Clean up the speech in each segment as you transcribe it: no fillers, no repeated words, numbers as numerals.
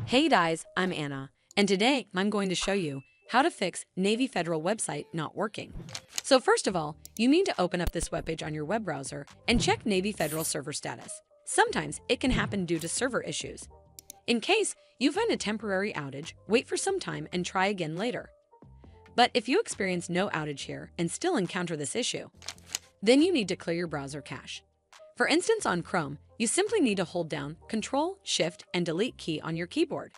Hey guys, I'm Anna, and today I'm going to show you how to fix Navy Federal website not working. So first of all, you need to open up this webpage on your web browser and check Navy Federal server status. Sometimes it can happen due to server issues. In case you find a temporary outage, wait for some time and try again later. But if you experience no outage here and still encounter this issue, then you need to clear your browser cache. For instance, on Chrome, you simply need to hold down Ctrl, Shift, and Delete key on your keyboard.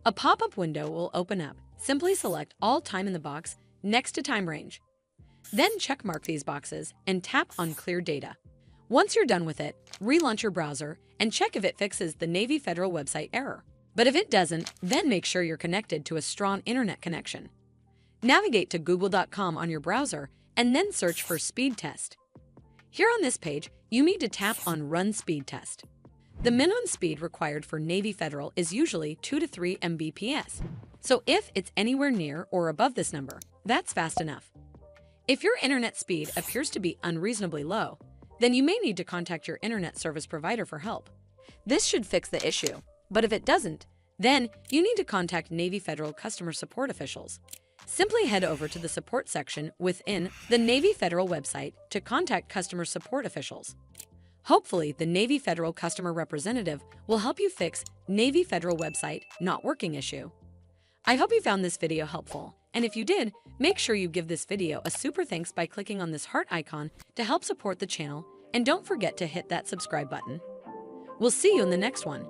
A pop-up window will open up. Simply select all time in the box next to time range. Then checkmark these boxes and tap on Clear Data. Once you're done with it, relaunch your browser and check if it fixes the Navy Federal website error. But if it doesn't, then make sure you're connected to a strong internet connection. Navigate to google.com on your browser and then search for speed test. Here on this page, you need to tap on Run Speed Test. The minimum speed required for Navy Federal is usually 2 to 3 Mbps. So if it's anywhere near or above this number, that's fast enough. If your internet speed appears to be unreasonably low, then you may need to contact your internet service provider for help. This should fix the issue, but if it doesn't, then you need to contact Navy Federal customer support officials. Simply head over to the support section within the Navy Federal website to contact customer support officials. Hopefully, the Navy Federal customer representative will help you fix Navy Federal website not working issue. I hope you found this video helpful, and if you did, make sure you give this video a super thanks by clicking on this heart icon to help support the channel, and don't forget to hit that subscribe button. We'll see you in the next one.